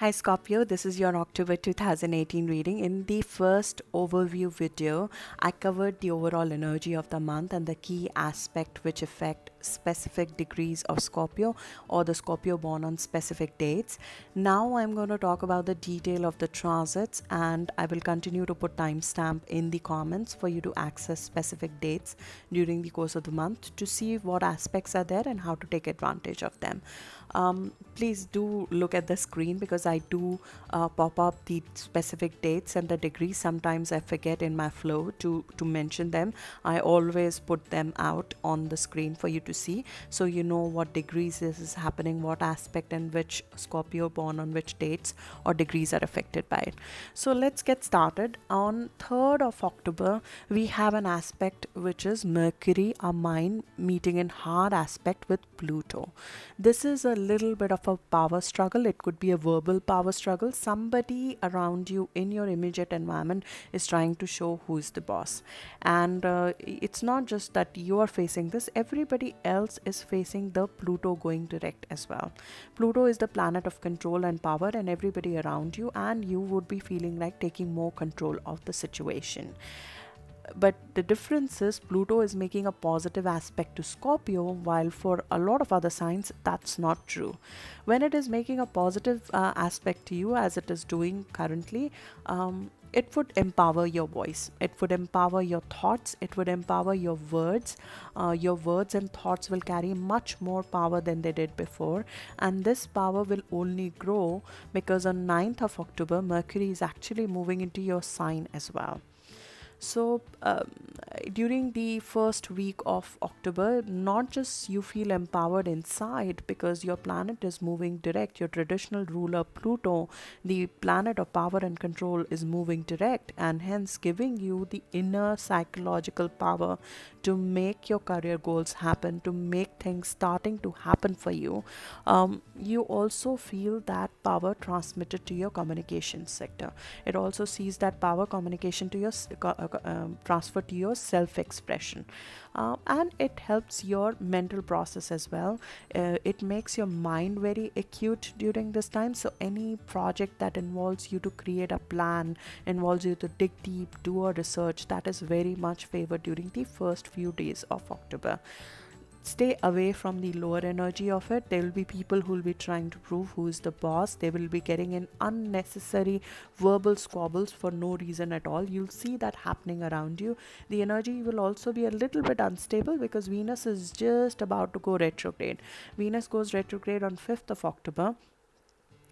Hi Scorpio, this is your October 2018 reading. In the first overview video, I covered the overall energy of the month and the key aspect which affect specific degrees of Scorpio or the Scorpio born on specific dates. Now I'm going to talk about the detail of the transits, and I will continue to put timestamp in the comments for you to access specific dates during the course of the month to see what aspects are there and how to take advantage of them. Please do look at the screen because I do pop up the specific dates and the degrees. Sometimes I forget in my flow to mention them. I always put them out on the screen for you to see, so you know what degrees this is happening, what aspect, and which Scorpio born on which dates or degrees are affected by it. So let's get started. On 3rd of October, we have an aspect which is Mercury, our mind, meeting in hard aspect with Pluto. This is a little bit of a power struggle. It could be a verbal power struggle. Somebody around you in your immediate environment is trying to show who is the boss, and it's not just that you are facing this, everybody else is facing the Pluto going direct as well. Pluto is the planet of control and power, and everybody around you and you would be feeling like taking more control of the situation. But the difference is Pluto is making a positive aspect to Scorpio, while for a lot of other signs that's not true. When it is making a positive aspect to you, as it is doing currently, it would empower your voice, it would empower your thoughts, it would empower your words. Your words and thoughts will carry much more power than they did before, and this power will only grow because on 9th of October Mercury is actually moving into your sign as well. So during the first week of October, not just you feel empowered inside because your planet is moving direct, your traditional ruler Pluto, the planet of power and control, is moving direct, and hence giving you the inner psychological power to make your career goals happen, to make things starting to happen for you. You also feel that power transmitted to your communication sector. It also sees that power communication to your transfer to your self-expression, and it helps your mental process as well. It makes your mind very acute during this time, so any project that involves you to create a plan, involves you to dig deep, do a research, that is very much favored during the first few days of October. Stay away from the lower energy of it. There will be people who will be trying to prove who is the boss. They will be getting in unnecessary verbal squabbles for no reason at all. You'll see that happening around you. The energy will also be a little bit unstable because Venus is just about to go retrograde. Venus goes retrograde on 5th of October,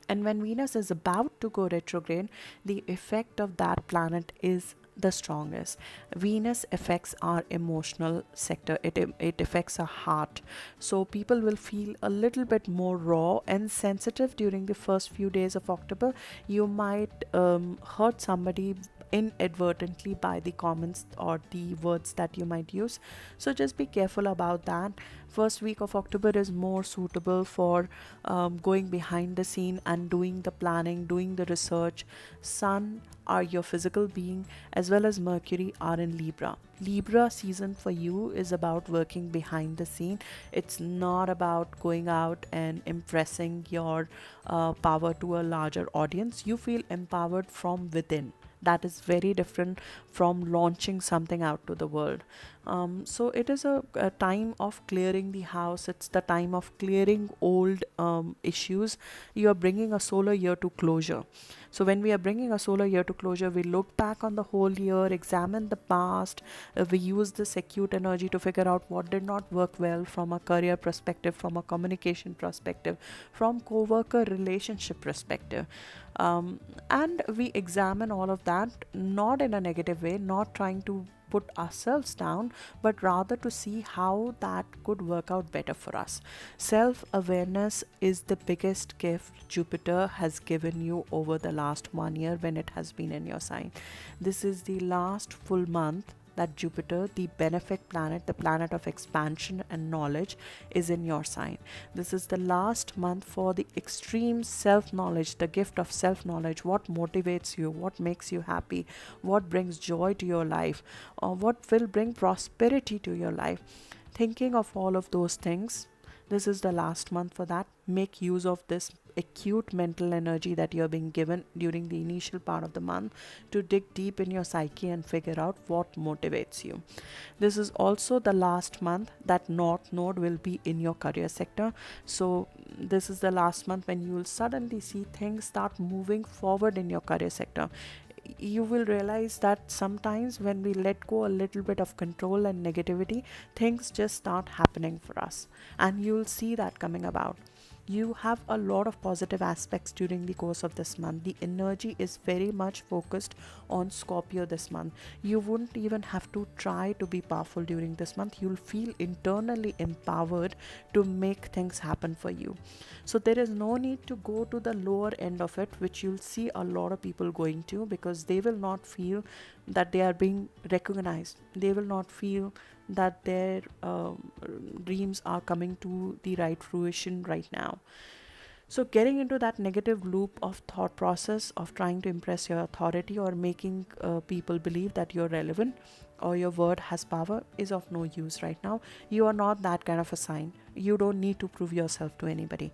and when Venus is about to go retrograde, the effect of that planet is the strongest. Venus affects our emotional sector, it affects our heart. So people will feel a little bit more raw and sensitive during the first few days of October. You might hurt somebody inadvertently by the comments or the words that you might use, so just be careful about that. First week of October is more suitable for going behind the scene and doing the planning, doing the research. Sun are your physical being, as well as Mercury are in Libra season for you is about working behind the scene. It's not about going out and impressing your power to a larger audience. You feel empowered from within. That is very different from launching something out to the world. So it is a time of clearing the house. It's the time of clearing old issues. You are bringing a solar year to closure. So when we are bringing a solar year to closure, we look back on the whole year, examine the past. We use this acute energy to figure out what did not work well from a career perspective, from a communication perspective, from co-worker relationship perspective. And we examine all of that, not in a negative way, not trying to put ourselves down, but rather to see how that could work out better for us. Self-awareness is the biggest gift Jupiter has given you over the last 1 year when it has been in your sign. This is the last full month that Jupiter, the benefic planet, the planet of expansion and knowledge, is in your sign. This is the last month for the extreme self-knowledge, the gift of self-knowledge. What motivates you, what makes you happy, what brings joy to your life, or what will bring prosperity to your life. Thinking of all of those things, This is the last month for that. Make use of this acute mental energy that you're being given during the initial part of the month to dig deep in your psyche and figure out what motivates you. This is also the last month that North Node will be in your career sector. So this is the last month when you will suddenly see things start moving forward in your career sector. You will realize that sometimes when we let go a little bit of control and negativity, things just start happening for us, and you'll see that coming about. You have a lot of positive aspects during the course of this month. The energy is very much focused on Scorpio this month. You wouldn't even have to try to be powerful during this month. You'll feel internally empowered to make things happen for you. So there is no need to go to the lower end of it, which you'll see a lot of people going to, because they will not feel that they are being recognized. They will not feel that their dreams are coming to the right fruition right now. So getting into that negative loop of thought process of trying to impress your authority or making people believe that you're relevant or your word has power is of no use right now. You are not that kind of a sign. You don't need to prove yourself to anybody.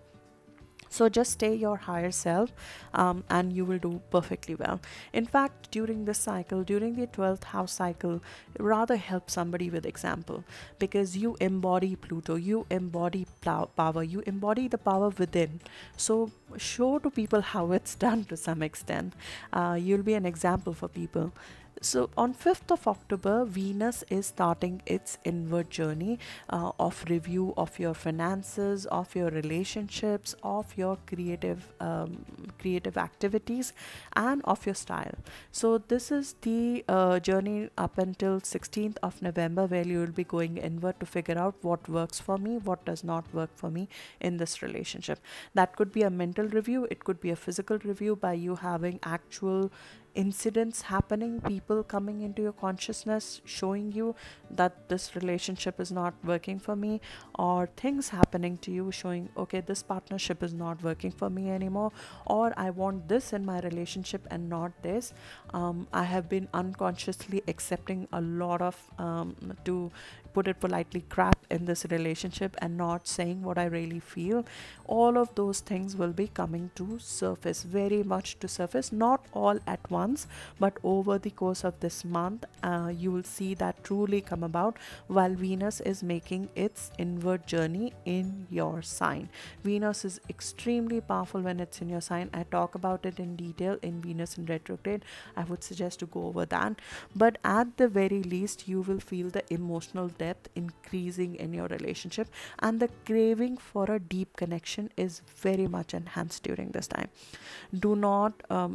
So just stay your higher self, and you will do perfectly well. In fact, during this cycle, during the 12th house cycle, rather help somebody with example, because you embody Pluto, you embody power, you embody the power within. So show to people how it's done to some extent. You'll be an example for people. So on 5th of October, Venus is starting its inward journey of review of your finances, of your relationships, of your creative activities, and of your style. So this is the journey up until 16th of November, where you will be going inward to figure out what works for me, what does not work for me in this relationship. That could be a mental review, it could be a physical review by you having actual incidents happening, people coming into your consciousness showing you that this relationship is not working for me, or things happening to you showing, okay, this partnership is not working for me anymore, or I want this in my relationship and not this. I have been unconsciously accepting a lot of, to put it politely, crap in this relationship and not saying what I really feel. All of those things will be coming to surface, very much to surface, not all at once, but over the course of this month. You will see that truly come about while Venus is making its inward journey in your sign. Venus is extremely powerful when it's in your sign. I talk about it in detail in Venus in retrograde. I would suggest to go over that, but at the very least you will feel the emotional depth increasing in your relationship, and the craving for a deep connection is very much enhanced during this time. Do not,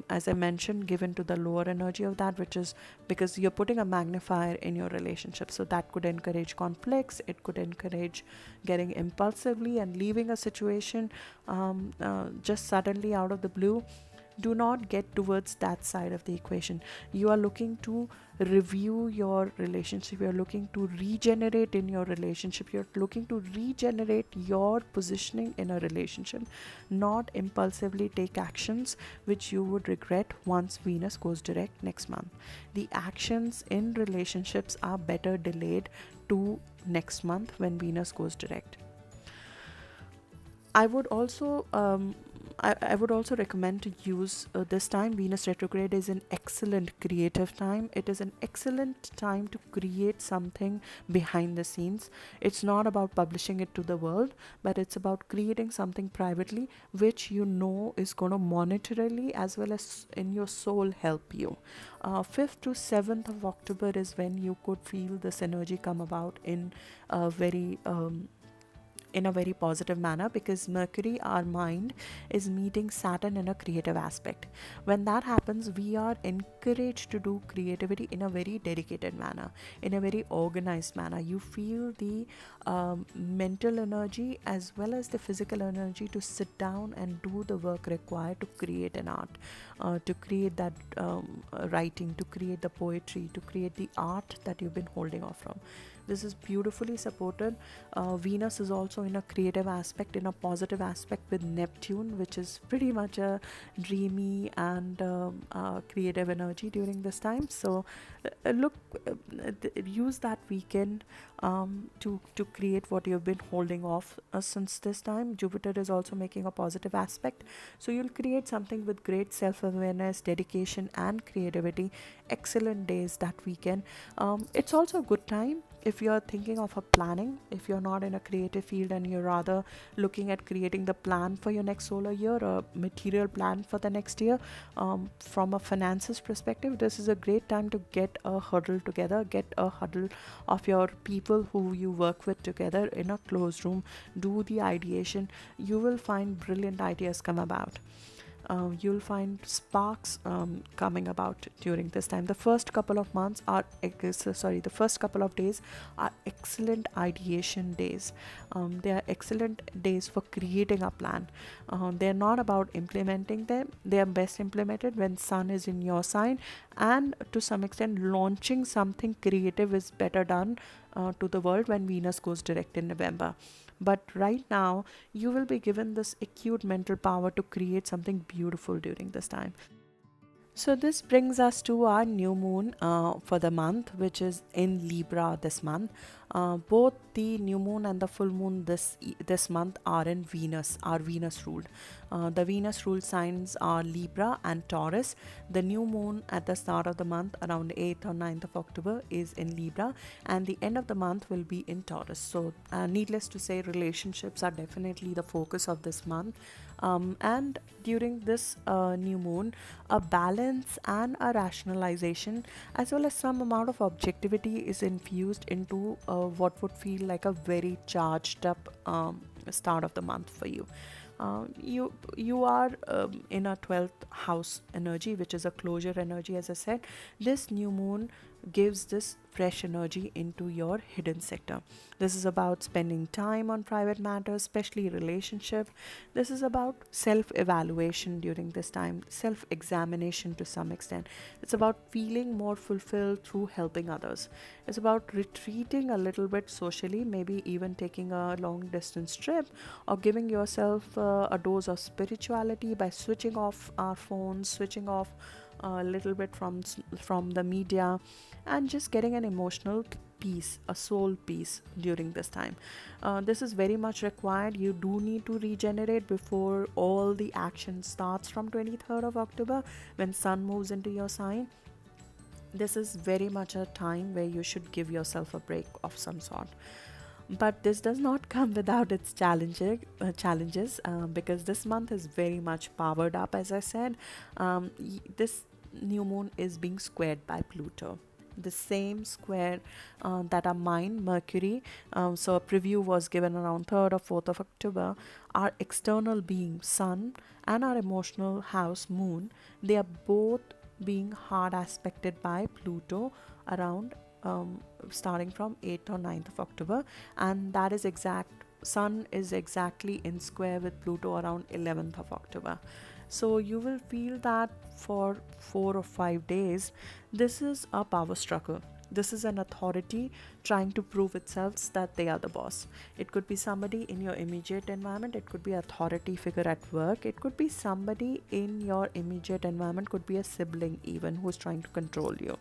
as I mentioned, give in to the lower energy of that, which is because you're putting a magnifier in your relationship. So that could encourage conflicts, it could encourage getting impulsively and leaving a situation just suddenly out of the blue. Do not get towards that side of the equation. You are looking to review your relationship, you're looking to regenerate in your relationship, you're looking to regenerate your positioning in a relationship, not impulsively take actions which you would regret once Venus goes direct next month. The actions in relationships are better delayed to next month when Venus goes direct. I would also I would also recommend to use this time. Venus retrograde is an excellent creative time. It is an excellent time to create something behind the scenes. It's not about publishing it to the world, but it's about creating something privately which you know is going to monetarily as well as in your soul help you. 5th to 7th of October is when you could feel this energy come about in a very positive manner, because Mercury, our mind, is meeting Saturn in a creative aspect. When that happens, we are encouraged to do creativity in a very dedicated manner, in a very organized manner. You feel the mental energy as well as the physical energy to sit down and do the work required to create an art, to create that writing, to create the poetry, to create the art that you've been holding off from. This is beautifully supported. Venus is also in a creative aspect, in a positive aspect with Neptune, which is pretty much a dreamy and creative energy during this time. So use that weekend to create what you've been holding off since this time. Jupiter is also making a positive aspect, so you'll create something with great self-awareness, dedication and creativity. Excellent days that weekend. It's also a good time if you're thinking of a planning, if you're not in a creative field and you're rather looking at creating the plan for your next solar year, or material plan for the next year. From a finances perspective, this is a great time to get a huddle together, get a huddle of your people who you work with together in a closed room. Do the ideation. You will find brilliant ideas come about. You'll find sparks coming about during this time. The first couple of months are the first couple of days are excellent ideation days. They are excellent days for creating a plan. They're not about implementing them. They are best implemented when Sun is in your sign, and to some extent launching something creative is better done to the world when Venus goes direct in November. But right now, you will be given this acute mental power to create something beautiful during this time. So this brings us to our new moon for the month, which is in Libra this month. Both the new moon and the full moon this month are in Venus, are Venus ruled. The Venus ruled signs are Libra and Taurus. The new moon at the start of the month, around 8th or 9th of October, is in Libra, and the end of the month will be in Taurus. So needless to say, relationships are definitely the focus of this month. And during this new moon, a balance and a rationalization, as well as some amount of objectivity, is infused into what would feel like a very charged up start of the month for you. You are in a 12th house energy, which is a closure energy. As I said, this new moon gives this fresh energy into your hidden sector. This is about spending time on private matters, especially relationship. This is about self-evaluation during this time, self-examination to some extent. It's about feeling more fulfilled through helping others. It's about retreating a little bit socially, maybe even taking a long distance trip, or giving yourself a dose of spirituality by switching off our phones, switching off a little bit from the media, and just getting an emotional peace, a soul peace during this time. This is very much required. You do need to regenerate before all the action starts from 23rd of October, when Sun moves into your sign. This is very much a time where you should give yourself a break of some sort. But this does not come without its challenges, because this month is very much powered up. As I said, this new moon is being squared by Pluto, the same square that are mine, Mercury. So a preview was given around 3rd or 4th of October. Our external being Sun and our emotional house Moon, they are both being hard aspected by Pluto around starting from 8th or 9th of October, and that is Sun is exactly in square with Pluto around 11th of October. So you will feel that for 4 or 5 days, this is a power struggle. This is an authority trying to prove itself that they are the boss. It could be somebody in your immediate environment. It could be an authority figure at work. It could be somebody in your immediate environment, could be a sibling even, who's trying to control you.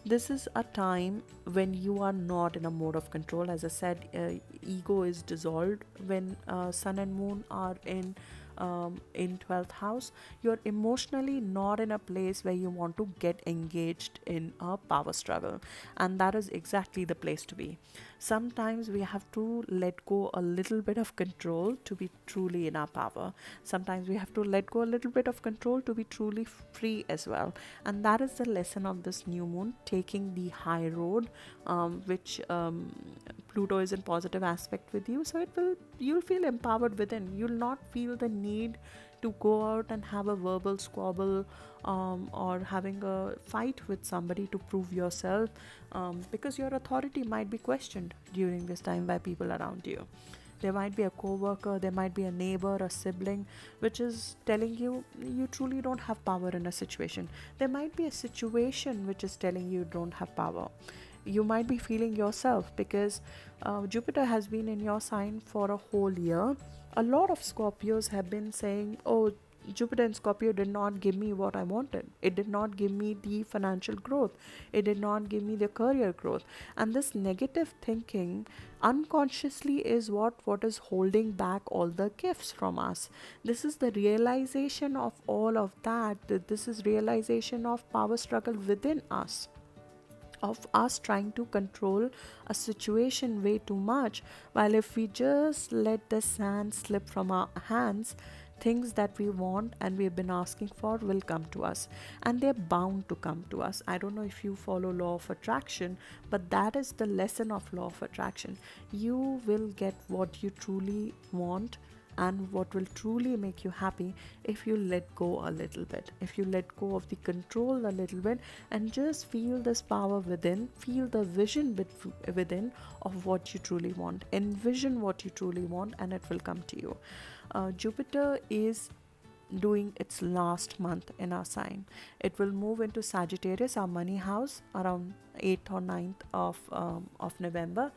This is a time when you are not in a mode of control. As I said, ego is dissolved when Sun and Moon are in 12th house. You're emotionally not in a place where you want to get engaged in a power struggle, and that is exactly the place to be. Sometimes we have to let go a little bit of control to be truly in our power. Sometimes we have to let go a little bit of control to be truly free as well, and that is the lesson of this new moon, taking the high road, which Pluto is in positive aspect with you, so you'll feel empowered within. You'll not feel the need to go out and have a verbal squabble, or having a fight with somebody to prove yourself, because your authority might be questioned during this time by people around you. There might be a co-worker, there might be a neighbor, a sibling, which is telling you you truly don't have power in a situation. There might be a situation which is telling you don't have power. You might be feeling yourself because Jupiter has been in your sign for a whole year. A lot of Scorpios have been saying, oh, Jupiter in Scorpio did not give me what I wanted. It did not give me the financial growth. It did not give me the career growth. And this negative thinking unconsciously is what is holding back all the gifts from us. This is the realization of all of that. This is realization of power struggle within us, of us trying to control a situation way too much, while if we just let the sand slip from our hands, things that we want and we've been asking for will come to us, and they're bound to come to us. I don't know if you follow law of attraction, but that is the lesson of law of attraction. You will get what you truly want and what will truly make you happy if you let go a little bit, if you let go of the control a little bit and just feel this power within, feel the vision within of what you truly want, envision what you truly want, and it will come to you. Jupiter is doing its last month in our sign. It will move into Sagittarius, our money house, around 8th or 9th of November.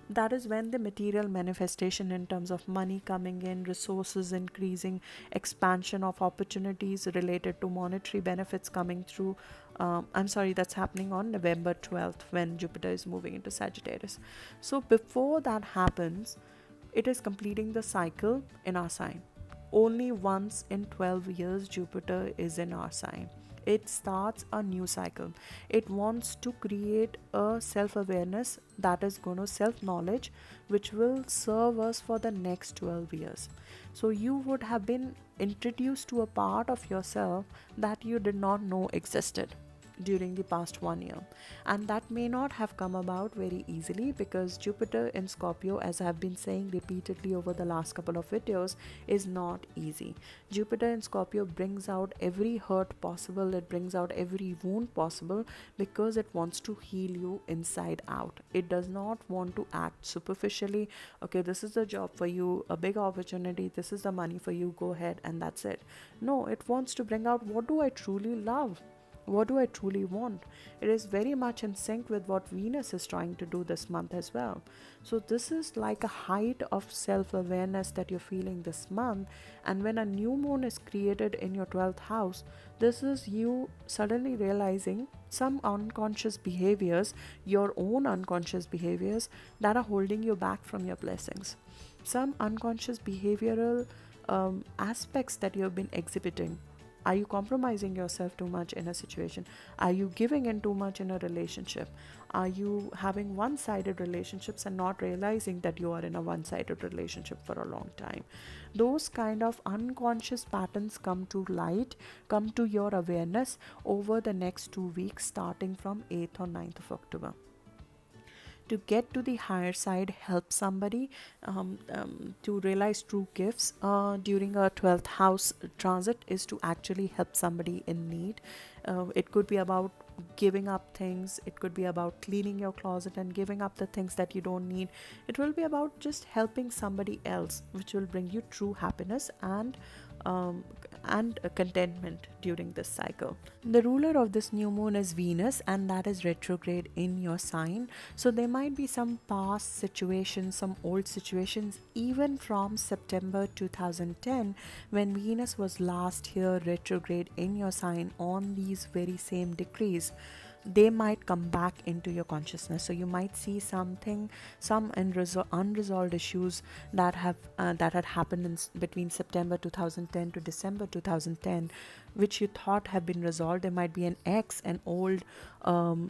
That is when the material manifestation in terms of money coming in, resources increasing, expansion of opportunities related to monetary benefits coming through. That's happening on November 12th when Jupiter is moving into Sagittarius. So before that happens, it is completing the cycle in our sign. Only once in 12 years Jupiter is in our sign. It starts a new cycle. It wants to create a self-awareness, that is going to self-knowledge, which will serve us for the next 12 years. So you would have been introduced to a part of yourself that you did not know existed during the past 1 year, and that may not have come about very easily because Jupiter in Scorpio, as I have been saying repeatedly over the last couple of videos, is not easy. Jupiter in Scorpio brings out every hurt possible, it brings out every wound possible, because it wants to heal you inside out. It does not want to act superficially. Okay, this is the job for you, a big opportunity, this is the money for you, go ahead, and that's it. No, it wants to bring out, what do I truly love? What do I truly want? It is very much in sync with what Venus is trying to do this month as well. So this is like a height of self-awareness that you're feeling this month. And when a new moon is created in your 12th house, this is you suddenly realizing some unconscious behaviors, your own unconscious behaviors, that are holding you back from your blessings. Some unconscious behavioral aspects that you have been exhibiting. Are you compromising yourself too much in a situation? Are you giving in too much in a relationship? Are you having one-sided relationships and not realizing that you are in a one-sided relationship for a long time? Those kind of unconscious patterns come to light, come to your awareness over the next 2 weeks, starting from 8th or 9th of October. To get to the higher side, help somebody to realize true gifts during a 12th house transit is to actually help somebody in need. It could be about giving up things, it could be about cleaning your closet and giving up the things that you don't need. It will be about just helping somebody else, which will bring you true happiness and contentment during this cycle. The ruler of this new moon is Venus, and that is retrograde in your sign. So there might be some past situations, some old situations, even from September 2010, when Venus was last here retrograde in your sign on these very same decrees. They might come back into your consciousness. So you might see some unresolved issues that had happened between September 2010 to December 2010, which you thought have been resolved. There might be an old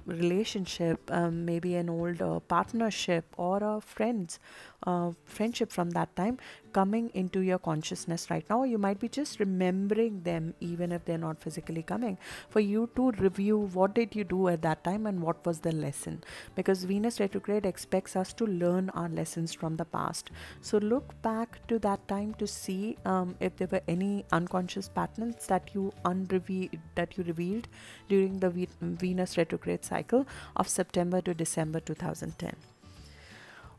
relationship, maybe an old partnership or a friendship from that time coming into your consciousness right now. You might be just remembering them even if they're not physically coming, for you to review what did you do at that time and what was the lesson, because Venus retrograde expects us to learn our lessons from the past. So look back to that time to see if there were any unconscious patterns that you revealed during the Venus retrograde cycle of September to December 2010.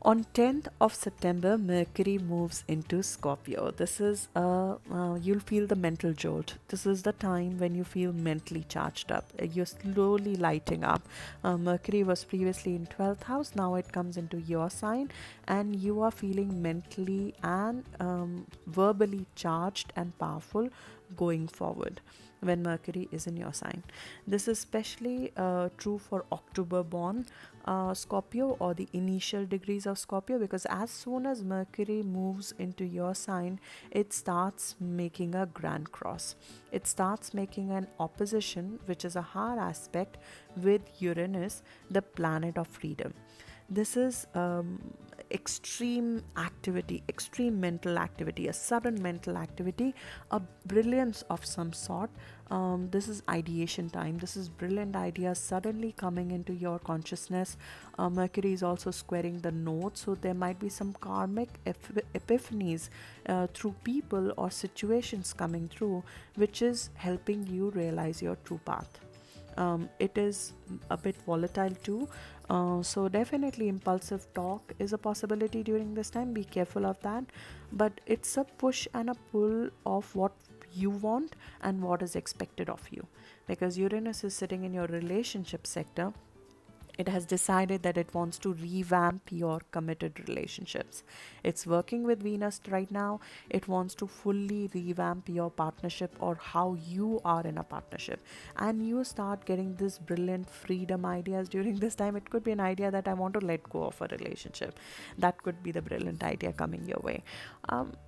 On 10th of September, Mercury moves into Scorpio. This is you'll feel the mental jolt. This is the time when you feel mentally charged up. You're slowly lighting up. Mercury was previously in 12th house. Now it comes into your sign, and you are feeling mentally and verbally charged and powerful going forward when Mercury is in your sign. This is especially true for October born Scorpio, or the initial degrees of Scorpio, because as soon as Mercury moves into your sign, it starts making a grand cross. It starts making an opposition, which is a hard aspect, with Uranus, the planet of freedom. This is extreme activity, extreme mental activity, a sudden mental activity, a brilliance of some sort. This is ideation time. This is brilliant ideas suddenly coming into your consciousness. Mercury is also squaring the node, so there might be some karmic epiphanies through people or situations coming through, which is helping you realize your true path. It is a bit volatile too, so definitely impulsive talk is a possibility during this time. Be careful of that, but it's a push and a pull of what you want and what is expected of you, because Uranus is sitting in your relationship sector. It has decided that it wants to revamp your committed relationships. It's working with Venus right now. It wants to fully revamp your partnership, or how you are in a partnership. And you start getting this brilliant freedom ideas during this time. It could be an idea that I want to let go of a relationship. That could be the brilliant idea coming your way.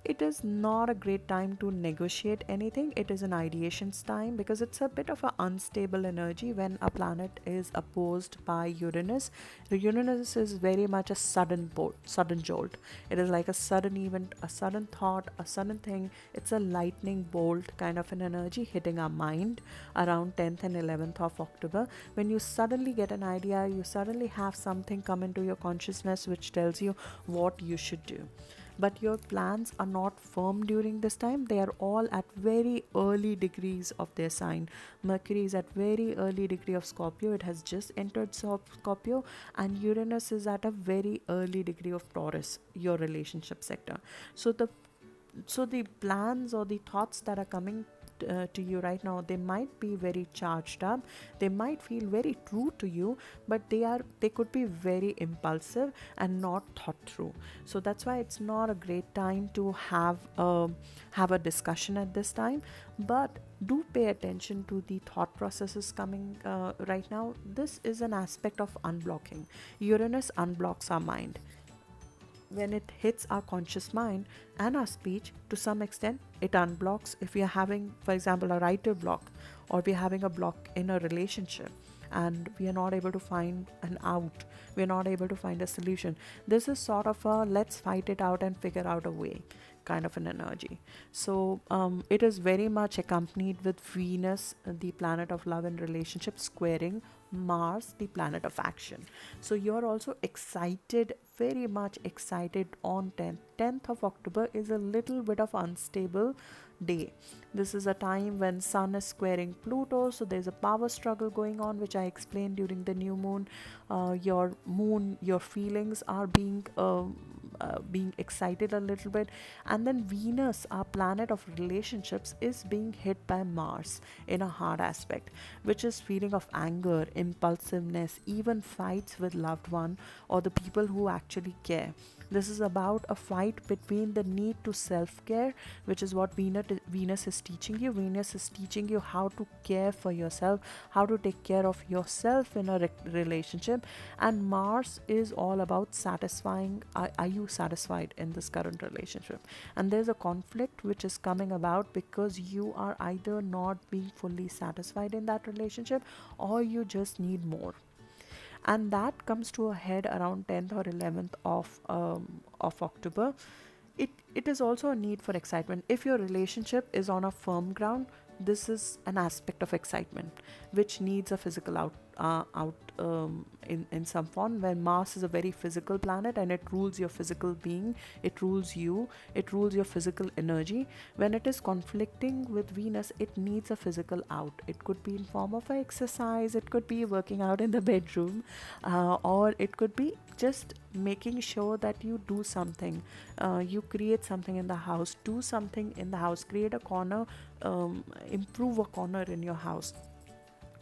It is not a great time to negotiate anything. It is an ideation's time, because it's a bit of an unstable energy when a planet is opposed by Uranus. The Uranus is very much a sudden jolt. It is like a sudden event, a sudden thought, a sudden thing. It's a lightning bolt kind of an energy hitting our mind around 10th and 11th of October. When you suddenly get an idea, you suddenly have something come into your consciousness which tells you what you should do. But your plans are not firm during this time. They are all at very early degrees of their sign. Mercury is at very early degree of Scorpio. It has just entered Scorpio, and Uranus is at a very early degree of Taurus, your relationship sector. So the plans or the thoughts that are coming to you right now, they might be very charged up, they might feel very true to you, but they could be very impulsive and not thought through. So that's why it's not a great time to have a discussion at this time. But do pay attention to the thought processes coming right now. This is an aspect of unblocking. Uranus unblocks our mind. When it hits our conscious mind and our speech, to some extent it unblocks. If we are having, for example, a writer block, or we're having a block in a relationship and we are not able to find an out, we're not able to find a solution, this is sort of a let's fight it out and figure out a way kind of an energy. So it is very much accompanied with Venus, the planet of love and relationship, squaring Mars, the planet of action. So you're also excited, very much excited on 10th of October is a little bit of unstable day. This is a time when Sun is squaring Pluto, so there's a power struggle going on, which I explained during the new moon. Your feelings are being excited a little bit, and then Venus, our planet of relationships, is being hit by Mars in a hard aspect, which is feeling of anger, impulsiveness, even fights with loved one or the people who actually care. This is about a fight between the need to self-care, which is what Venus is teaching you. Venus is teaching you how to care for yourself, how to take care of yourself in a relationship. And Mars is all about satisfying. Are you satisfied in this current relationship? And there's a conflict which is coming about because you are either not being fully satisfied in that relationship, or you just need more. And that comes to a head around 10th or 11th of October. It is also a need for excitement. If your relationship is on a firm ground, this is an aspect of excitement which needs a physical in some form, where Mars is a very physical planet and it rules your physical being, it rules you, it rules your physical energy. When it is conflicting with Venus, it needs a physical out. It could be in form of exercise, it could be working out in the bedroom, or it could be just making sure that you do something, you create something in the house, do something in the house, create a corner, improve a corner in your house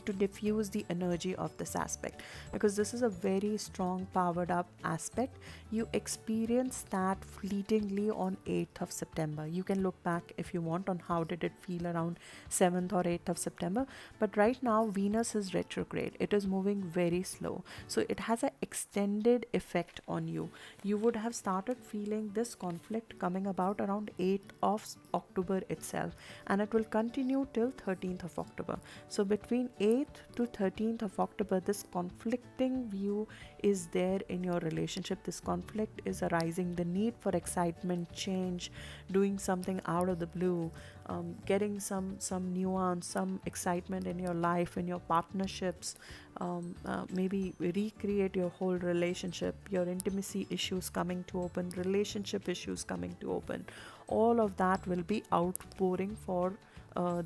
to diffuse the energy of this aspect, because this is a very strong powered up aspect. You experience that fleetingly on 8th of September. You can look back if you want on how did it feel around 7th or 8th of September, but right now Venus is retrograde, it is moving very slow, so it has an extended effect on you. You would have started feeling this conflict coming about around 8th of October itself, and it will continue till 13th of October. So between 8th to 13th of October, this conflicting view is there in your relationship. This conflict is arising, the need for excitement, change, doing something out of the blue, getting some nuance, some excitement in your life, in your partnerships, maybe recreate your whole relationship, your intimacy issues coming to open, relationship issues coming to open. All of that will be outpouring for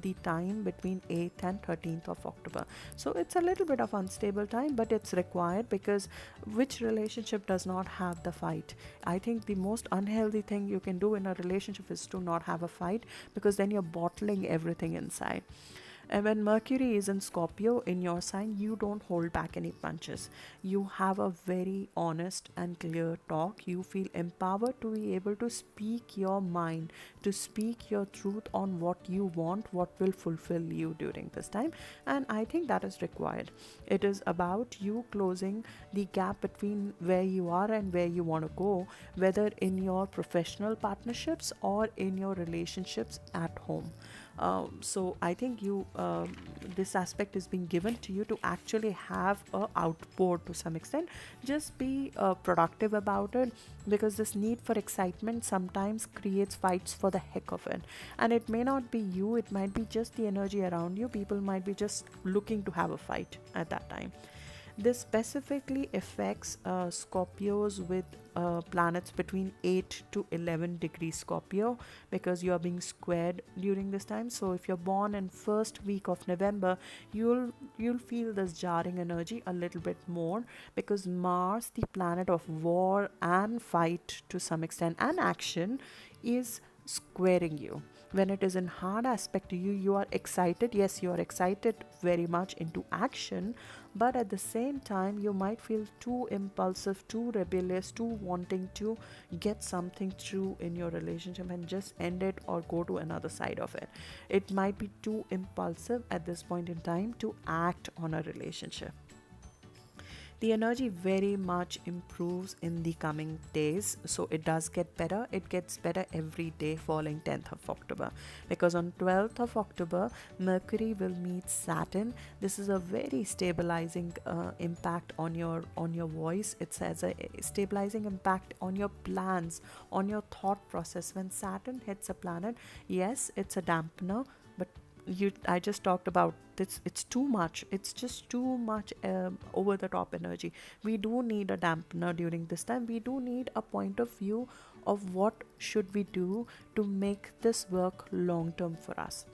the time between 8th and 13th of October. So it's a little bit of unstable time, but it's required, because which relationship does not have the fight? I think the most unhealthy thing you can do in a relationship is to not have a fight, because then you're bottling everything inside. And when Mercury is in Scorpio in your sign, you don't hold back any punches. You have a very honest and clear talk. You feel empowered to be able to speak your mind, to speak your truth on what you want, what will fulfill you during this time. And I think that is required. It is about you closing the gap between where you are and where you want to go, whether in your professional partnerships or in your relationships at home. So I think this aspect is being given to you to actually have a outpour to some extent. Just be productive about it, because this need for excitement sometimes creates fights for the heck of it. And it may not be you, it might be just the energy around you. People might be just looking to have a fight at that time. This specifically affects Scorpios with planets between 8 to 11 degrees Scorpio, because you are being squared during this time. So if you're born in first week of November, you'll feel this jarring energy a little bit more, because Mars, the planet of war and fight to some extent and action, is squaring you. When it is in hard aspect to you, you are excited. Yes, you are excited very much into action, but at the same time you might feel too impulsive, too rebellious, too wanting to get something through in your relationship and just end it or go to another side of it. It might be too impulsive at this point in time to act on a relationship. The energy very much improves in the coming days, so it does get better. It gets better every day following 10th of October, because on 12th of October Mercury will meet Saturn. This is a very stabilizing impact on your voice. It has a stabilizing impact on your plans, on your thought process. When Saturn hits a planet, yes, it's a dampener, but I just talked about this. It's too much. It's just too much over the top energy. We do need a dampener during this time. We do need a point of view of what should we do to make this work long term for us.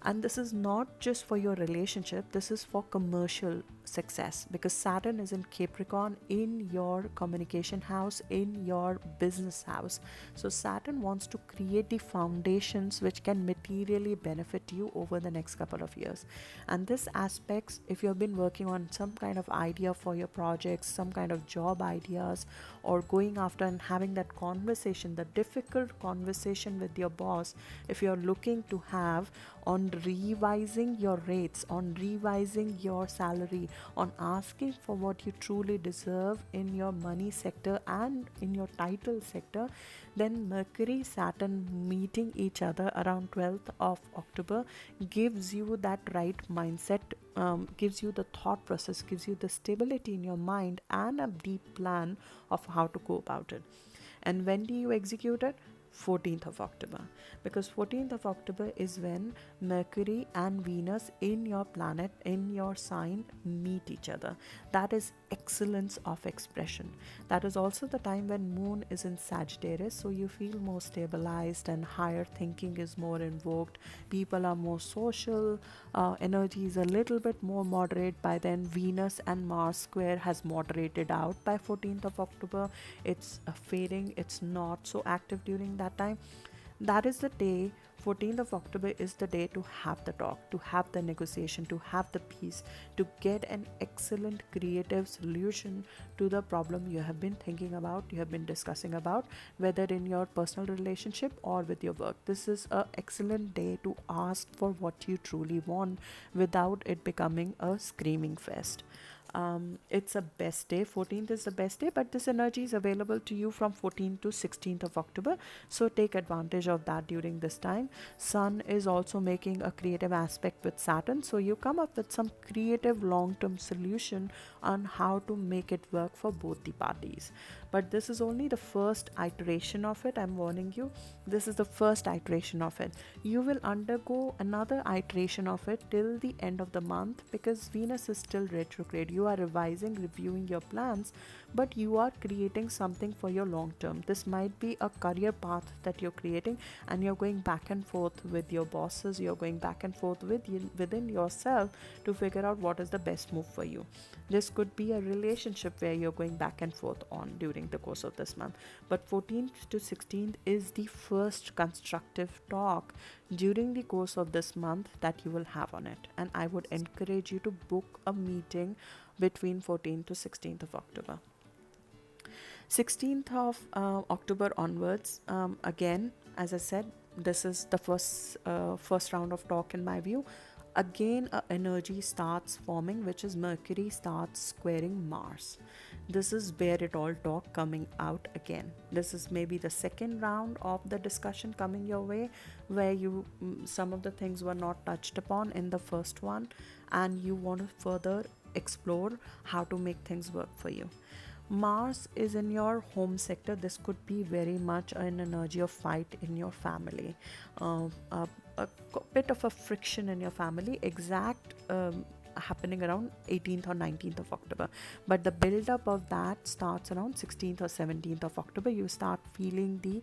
And this is not just for your relationship, this is for commercial success, because Saturn is in Capricorn, in your communication house, in your business house. So Saturn wants to create the foundations which can materially benefit you over the next couple of years. And this aspects, if you've been working on some kind of idea for your projects, some kind of job ideas, or going after and having that conversation, the difficult conversation with your boss, if you're looking to have on revising your rates, on revising your salary, on asking for what you truly deserve in your money sector and in your title sector, then Mercury, Saturn meeting each other around 12th of October gives you that right mindset, gives you the thought process, gives you the stability in your mind and a deep plan of how to go about it. And when do you execute it? 14th of October, because 14th of October is when Mercury and Venus in your planet, in your sign, meet each other. That is excellence of expression. That is also the time when Moon is in Sagittarius, so you feel more stabilized and higher thinking is more invoked. People are more social, energy is a little bit more moderate by then. Venus and Mars square has moderated out by 14th of October. It's fading, it's not so active during that time. That is the day. 14th of October is the day to have the talk, to have the negotiation, to have the peace, to get an excellent creative solution to the problem you have been thinking about, you have been discussing about, whether in your personal relationship or with your work. This is an excellent day to ask for what you truly want without it becoming a screaming fest. It's a best day. 14th is the best day, but this energy is available to you from 14th to 16th of October, so take advantage of that during this time. Sun is also making a creative aspect with Saturn, so you come up with some creative long-term solution on how to make it work for both the parties. But this is only the first iteration of it. I'm warning you, this is the first iteration of it. You will undergo another iteration of it till the end of the month, because Venus is still retrograde. You are revising, reviewing your plans, but you are creating something for your long term. This might be a career path that you're creating, and you're going back and forth with your bosses, you're going back and forth within yourself to figure out what is the best move for you. This could be a relationship where you're going back and forth on during the course of this month. But 14th to 16th is the first constructive talk during the course of this month that you will have on it, and I would encourage you to book a meeting between 14th to 16th of October. 16th of October onwards, again, as I said, this is the first round of talk in my view. Again, energy starts forming, which is Mercury starts squaring Mars. This is where it all talk coming out again. This is maybe the second round of the discussion coming your way, where you some of the things were not touched upon in the first one, and you want to further explore how to make things work for you. Mars is in your home sector. This could be very much an energy of fight in your family, a bit of a friction in your family, happening around 18th or 19th of October. But the build up of that starts around 16th or 17th of October. You start feeling the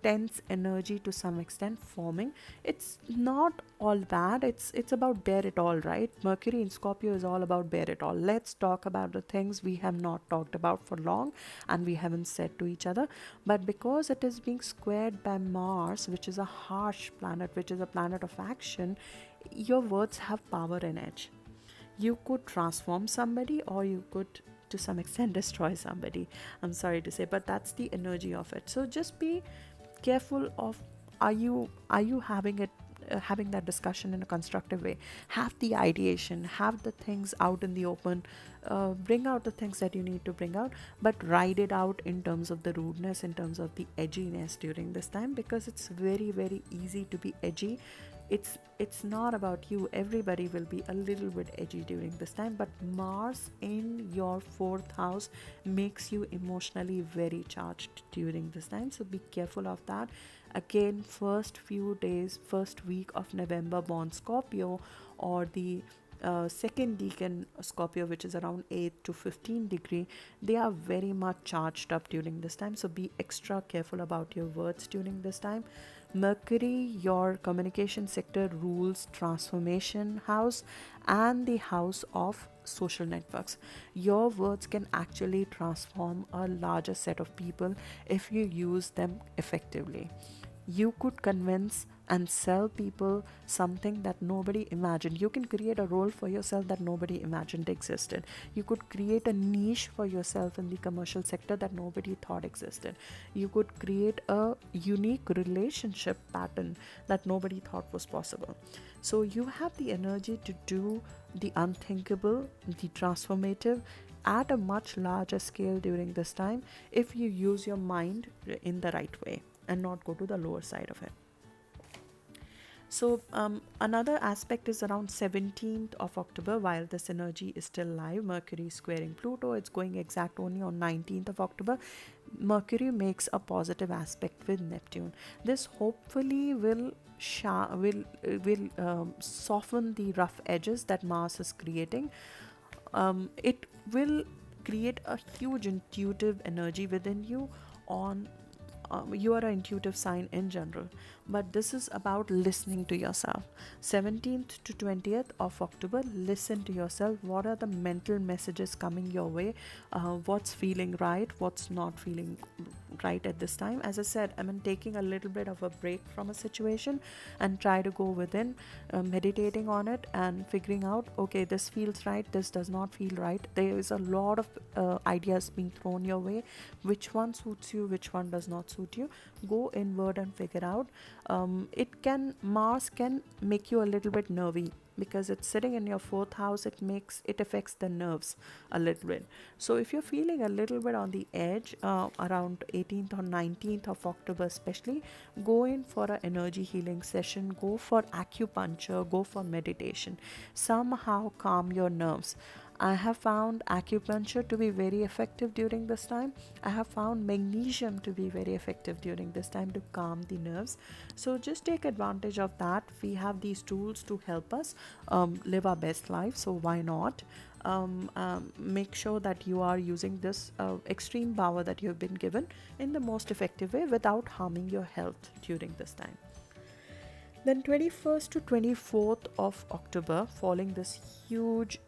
tense energy to some extent forming. It's not all bad. It's about bear it all, right? Mercury in Scorpio is all about bear it all. Let's talk about the things we have not talked about for long and we haven't said to each other. But because it is being squared by Mars, which is a harsh planet, which is a planet of action, your words have power and edge. You could transform somebody, or you could to some extent destroy somebody. I'm sorry to say, but that's the energy of it. So just be careful of, are you having that discussion in a constructive way. Have the ideation, have the things out in the open, bring out the things that you need to bring out, but ride it out in terms of the rudeness, in terms of the edginess during this time, because it's very, very easy to be edgy. It's not about you. Everybody will be a little bit edgy during this time, but Mars in your 4th house makes you emotionally very charged during this time, so be careful of that. Again, first few days, first week of November born Scorpio, or the second decan Scorpio, which is around 8 to 15 degree, they are very much charged up during this time, so be extra careful about your words during this time. Mercury, your communication sector, rules transformation house and the house of social networks. Your words can actually transform a larger set of people if you use them effectively. You could convince and sell people something that nobody imagined. You can create a role for yourself that nobody imagined existed. You could create a niche for yourself in the commercial sector that nobody thought existed. You could create a unique relationship pattern that nobody thought was possible. So you have the energy to do the unthinkable, the transformative, at a much larger scale during this time, if you use your mind in the right way and not go to the lower side of it. So another aspect is around 17th of October. While this energy is still live, Mercury is squaring Pluto. It's going exact only on 19th of October. Mercury makes a positive aspect with Neptune. This hopefully will soften the rough edges that Mars is creating. It will create a huge intuitive energy within you. On You are an intuitive sign in general, but this is about listening to yourself. 17th to 20th of October, listen to yourself. What are the mental messages coming your way? What's feeling right, what's not feeling right at this time? As I said, I'm taking a little bit of a break from a situation and try to go within, meditating on it and figuring out, okay, this feels right, this does not feel right. There is a lot of ideas being thrown your way. Which one suits you, which one does not suit you? Go inward and figure out. Mars can make you a little bit nervy because it's sitting in your fourth house. It affects the nerves a little bit. So if you're feeling a little bit on the edge, around 18th or 19th of October especially, go in for an energy healing session, go for acupuncture, go for meditation. Somehow calm your nerves. I have found acupuncture to be very effective during this time. I have found magnesium to be very effective during this time to calm the nerves. So just take advantage of that. We have these tools to help us live our best life. So why not? Make sure that you are using this extreme power that you have been given in the most effective way without harming your health during this time. Then 21st to 24th of October, following this huge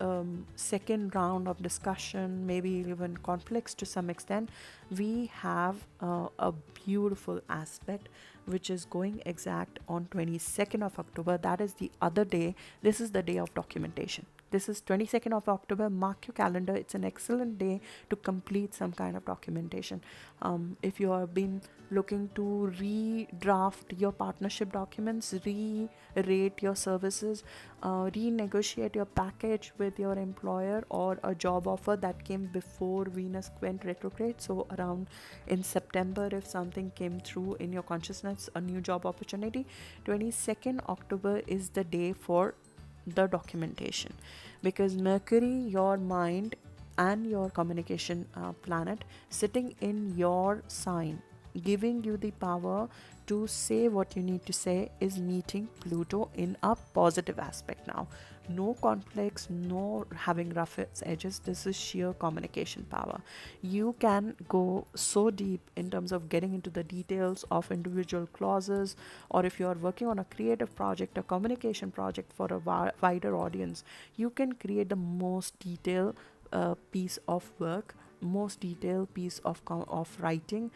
second round of discussion, maybe even conflicts to some extent, we have a beautiful aspect which is going exact on 22nd of October. That is the other day. This is the day of documentation. This is 22nd of October. Mark your calendar. It's an excellent day to complete some kind of documentation. If you have been looking to redraft your partnership documents, re-rate your services, renegotiate your package with your employer, or a job offer that came before Venus went retrograde. So around in September, if something came through in your consciousness, a new job opportunity, 22nd October is the day for the documentation, because Mercury, your mind and your communication planet, sitting in your sign, giving you the power to say what you need to say, is meeting Pluto in a positive aspect now. No conflicts, no having rough edges. This is sheer communication power. You can go so deep in terms of getting into the details of individual clauses, or if you are working on a creative project, a communication project for a wider audience, you can create the most detailed piece of work, most detailed piece of writing,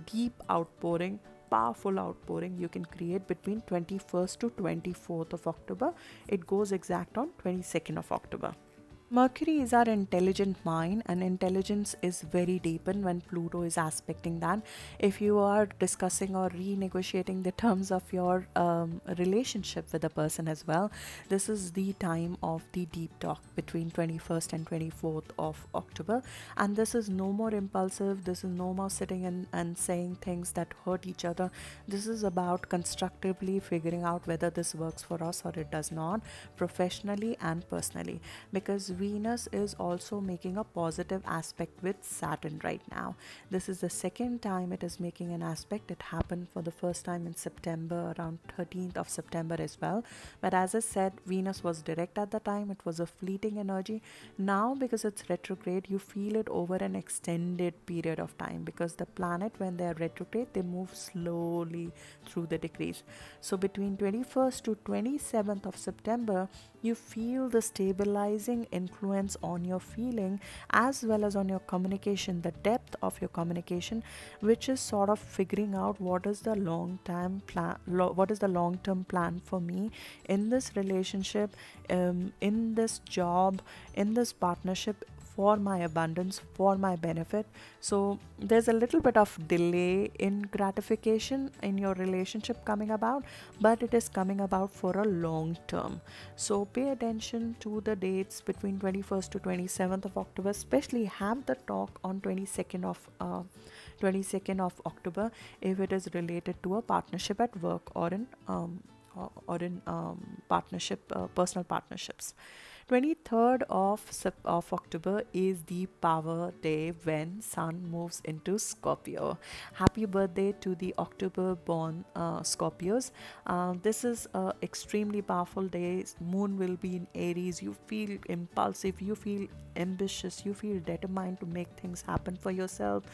deep outpouring, powerful outpouring you can create between 21st to 24th of October. It goes exact on 22nd of October. Mercury is our intelligent mind, and intelligence is very deepened when Pluto is aspecting that. If you are discussing or renegotiating the terms of your relationship with a person as well, this is the time of the deep talk between 21st and 24th of October. And this is no more impulsive, this is no more sitting and saying things that hurt each other. This is about constructively figuring out whether this works for us or it does not, professionally and personally, because Venus is also making a positive aspect with Saturn right now. This is the second time it is making an aspect. It happened for the first time in September, around 13th of September as well. But as I said, Venus was direct at the time. It was a fleeting energy. Now, because it's retrograde, you feel it over an extended period of time, because the planet, when they are retrograde, they move slowly through the degrees. So between 21st to 27th of September, you feel the stabilizing influence on your feeling as well as on your communication, the depth of your communication, which is sort of figuring out what is the long-term plan for me in this relationship, in this job, in this partnership, for my abundance, for my benefit. So there's a little bit of delay in gratification in your relationship coming about, but it is coming about for a long term. So pay attention to the dates between 21st to 27th of October, especially have the talk on 22nd of October if it is related to a partnership at work or in or in personal partnerships. 23rd of October is the power day when Sun moves into Scorpio. Happy birthday to the October born Scorpios. This is a extremely powerful day. Moon will be in Aries. You feel impulsive, you feel ambitious, you feel determined to make things happen for yourself.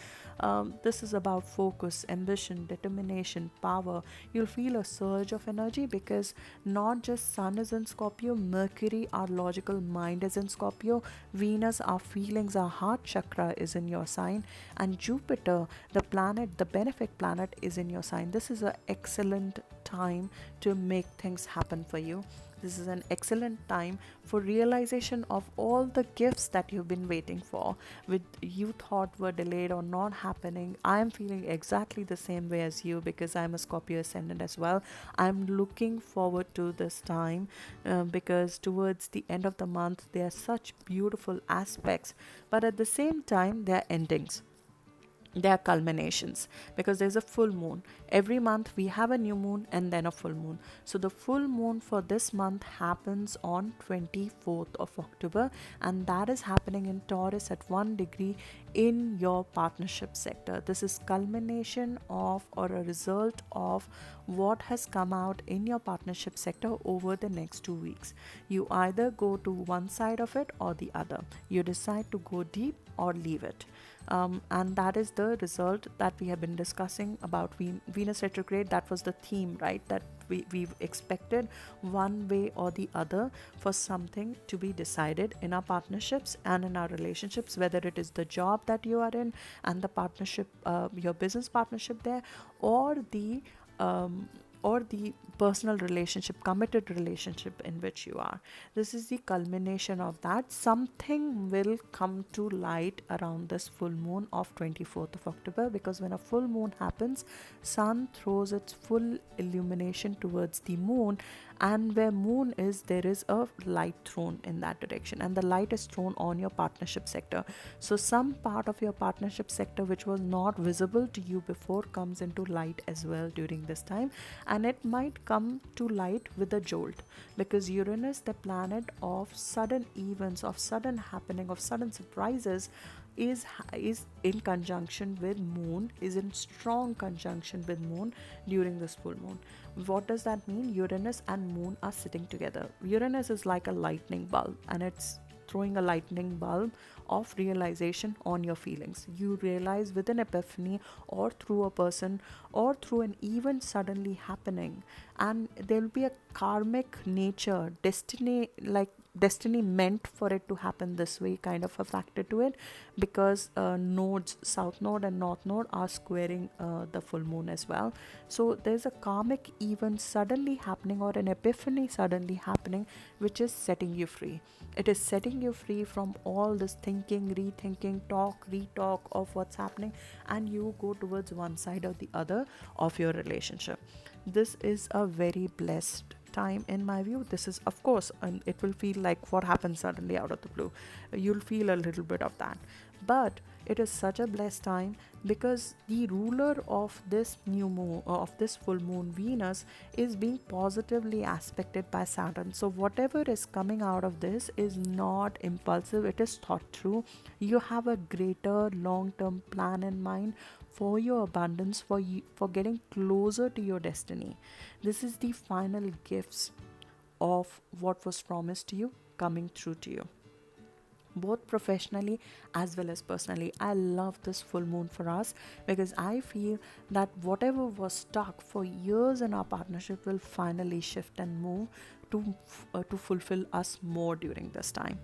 This is about focus, ambition, determination, power. You'll feel a surge of energy because not just Sun is in Scorpio, Mercury, our logical mind, is in Scorpio, Venus, our feelings, our heart chakra, is in your sign, and Jupiter, the planet, the benefic planet, is in your sign. This is an excellent time to make things happen for you. This is an excellent time for realization of all the gifts that you've been waiting for, which you thought were delayed or not happening. I am feeling exactly the same way as you because I'm a Scorpio ascendant as well. I'm looking forward to this time because towards the end of the month, there are such beautiful aspects, but at the same time, there are endings. There are culminations because there's a full moon every month. We have a new moon and then a full moon. So the full moon for this month happens on 24th of October, and that is happening in Taurus at 1 degree in your partnership sector. This is culmination of or a result of what has come out in your partnership sector over the next 2 weeks. You either go to one side of it or the other. You decide to go deep or leave it. And that is the result that we have been discussing about Venus retrograde. That was the theme, right? That we've expected one way or the other for something to be decided in our partnerships and in our relationships, whether it is the job that you are in and the partnership, your business partnership there, or the personal relationship, committed relationship in which you are. This is the culmination of that. Something will come to light around this full moon of 24th of October, because when a full moon happens, sun throws its full illumination towards the moon, and where moon is, there is a light thrown in that direction, and the light is thrown on your partnership sector. So some part of your partnership sector which was not visible to you before comes into light as well during this time, and it might come to light with a jolt, because Uranus, the planet of sudden events, of sudden happening, of sudden surprises, is in conjunction with moon, is in strong conjunction with moon during this full moon. What does that mean? Uranus and moon are sitting together. Uranus is like a lightning bulb, and it's throwing a lightning bulb of realization on your feelings. You realize with an epiphany, or through a person, or through an event suddenly happening, and there will be a karmic nature, destiny meant for it to happen this way kind of a factor to it, because nodes, south node and north node, are squaring the full moon as well. So there's a karmic event suddenly happening, or an epiphany suddenly happening, which is setting you free. It is setting you free from all this thinking, rethinking, talk, retalk of what's happening, and you go towards one side or the other of your relationship. This is a very blessed time in my view. This is, of course, and it will feel like what happens suddenly out of the blue. You'll feel a little bit of that, but it is such a blessed time because the ruler of this new moon, of this full moon, Venus, is being positively aspected by Saturn. So whatever is coming out of this is not impulsive, it is thought through. You have a greater long-term plan in mind for your abundance, for getting closer to your destiny. This is the final gifts of what was promised to you coming through to you, both professionally as well as personally. I love this full moon for us because I feel that whatever was stuck for years in our partnership will finally shift and move to fulfill us more during this time.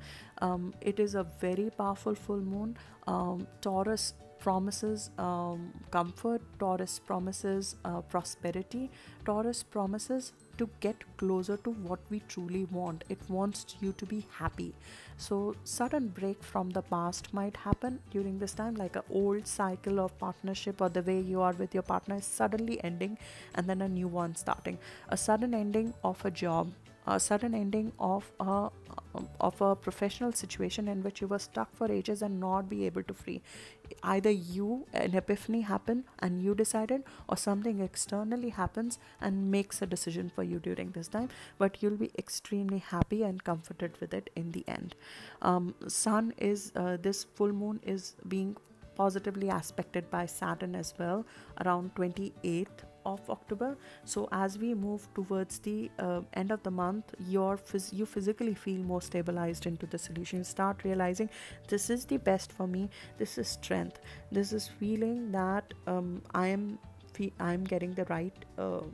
It is a very powerful full moon. Taurus promises comfort, Taurus promises prosperity, Taurus promises to get closer to what we truly want. It wants you to be happy. So sudden break from the past might happen during this time, like an old cycle of partnership or the way you are with your partner is suddenly ending and then a new one starting. A sudden ending of a job, a sudden ending of a professional situation in which you were stuck for ages and not be able to free. Either you, an epiphany happened and you decided, or something externally happens and makes a decision for you during this time, but you'll be extremely happy and comforted with it in the end. Sun is this full moon is being positively aspected by Saturn as well around 28th of October. So as we move towards the end of the month, you physically feel more stabilized into the solution. You start realizing this is the best for me. This is strength. This is feeling that I'm getting the right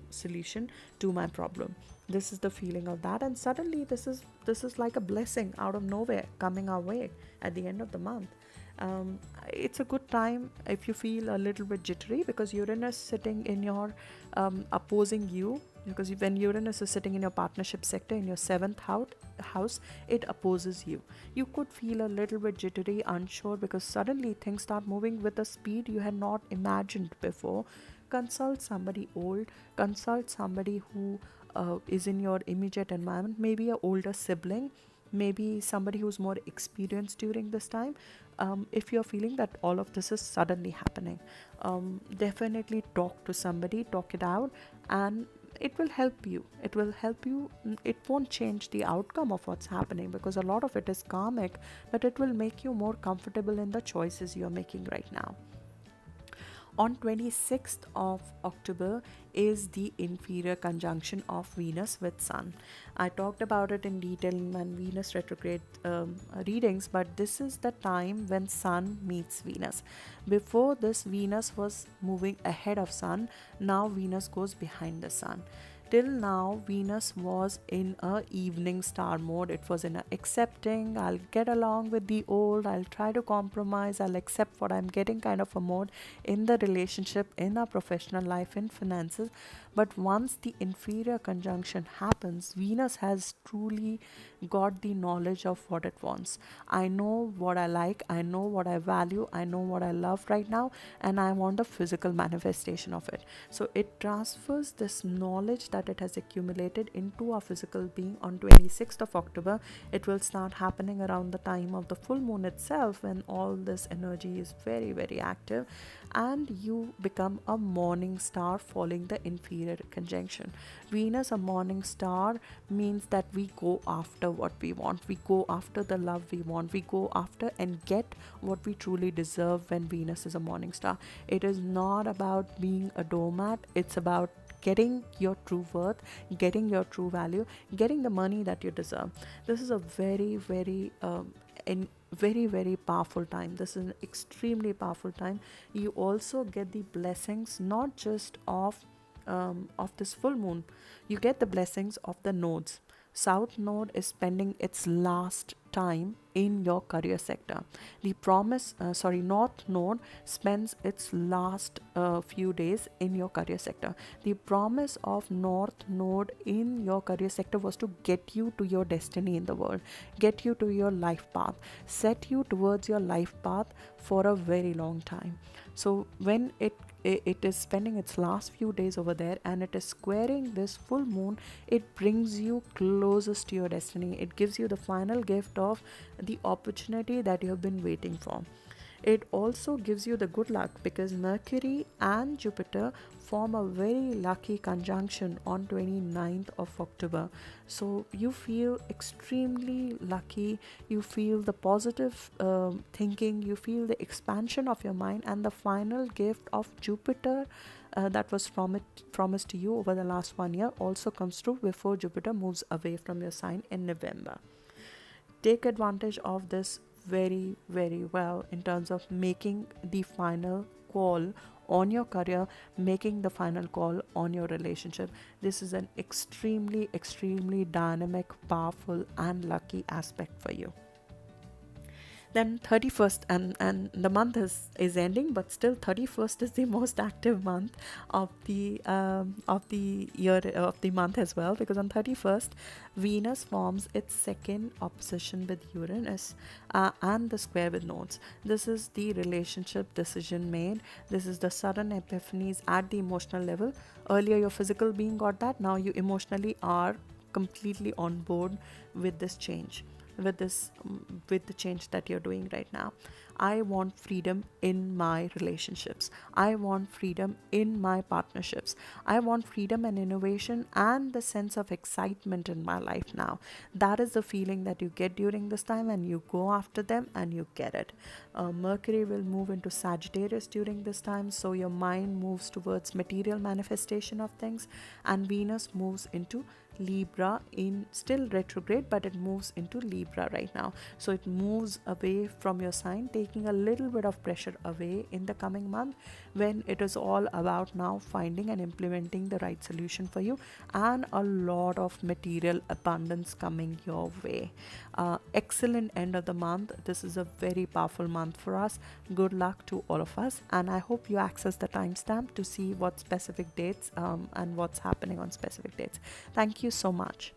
solution to my problem. This is the feeling of that, and suddenly this is like a blessing out of nowhere coming our way at the end of the month. It's a good time if you feel a little bit jittery, because Uranus sitting in your opposing you, because when Uranus is sitting in your partnership sector in your seventh house, it opposes you. You could feel a little bit jittery, unsure, because suddenly things start moving with a speed you had not imagined before. Consult somebody old, consult somebody who is in your immediate environment, maybe an older sibling, maybe somebody who's more experienced during this time. If you're feeling that all of this is suddenly happening, definitely talk to somebody, talk it out, and it will help you. It won't change the outcome of what's happening, because a lot of it is karmic, but it will make you more comfortable in the choices you're making right now. On 26th of October is the inferior conjunction of Venus with Sun. I talked about it in detail in my Venus retrograde readings, but this is the time when Sun meets Venus. Before this, Venus was moving ahead of Sun. Now Venus goes behind the Sun. Till now, Venus was in a evening star mode. It was in a accepting, I'll get along with the old, I'll try to compromise, I'll accept what I'm getting kind of a mode in the relationship, in our professional life, in finances. But once the inferior conjunction happens, Venus has truly got the knowledge of what it wants. I know what I like, I know what I value, I know what I love right now, and I want the physical manifestation of it. So it transfers this knowledge that it has accumulated into our physical being on 26th of October. It will start happening around the time of the full moon itself, when all this energy is very, very active, and you become a morning star following the inferior conjunction. Venus, a morning star, means that we go after what we want, we go after the love we want, we go after and get what we truly deserve when Venus is a morning star. It is not about being a doormat, it's about getting your true worth, getting your true value, getting the money that you deserve. This is a very, very very, very powerful time. This is an extremely powerful time. You also get the blessings not just of this full moon. You get the blessings of the nodes. South node is spending its last time in your career sector. North node spends its last few days in your career sector. The promise of North node in your career sector was to get you to your destiny in the world, get you to your life path, set you towards your life path for a very long time. So when it is spending its last few days over there and it is squaring this full moon, it brings you closest to your destiny. It gives you the final gift of the opportunity that you have been waiting for. It also gives you the good luck, because Mercury and Jupiter form a very lucky conjunction on 29th of October. So you feel extremely lucky, you feel the positive thinking, you feel the expansion of your mind, and the final gift of Jupiter that was promised to you over the last 1 year also comes true before Jupiter moves away from your sign in November. Take advantage of this very, very well in terms of making the final call on your career, making the final call on your relationship. This is an extremely, extremely dynamic, powerful, and lucky aspect for you. Then 31st, and the month is ending, but still 31st is the most active month of the year, of the month as well, because on 31st Venus forms its second opposition with Uranus and the square with nodes. This is the relationship decision made. This is the sudden epiphanies at the emotional level. Earlier your physical being got that, now you emotionally are completely on board with this change, with this with the change that you're doing right now. I want freedom in my relationships. I want freedom in my partnerships. I want freedom and innovation and the sense of excitement in my life now. That is the feeling that you get during this time, and you go after them and you get it. Mercury will move into Sagittarius during this time, so your mind moves towards material manifestation of things, and Venus moves into Libra, in still retrograde, but it moves into Libra right now. So it moves away from your sign, taking a little bit of pressure away in the coming month, when it is all about now finding and implementing the right solution for you, and a lot of material abundance coming your way. Excellent end of the month. This is a very powerful month for us. Good luck to all of us, and I hope you access the timestamp to see what specific dates and what's happening on specific dates. Thank you so much.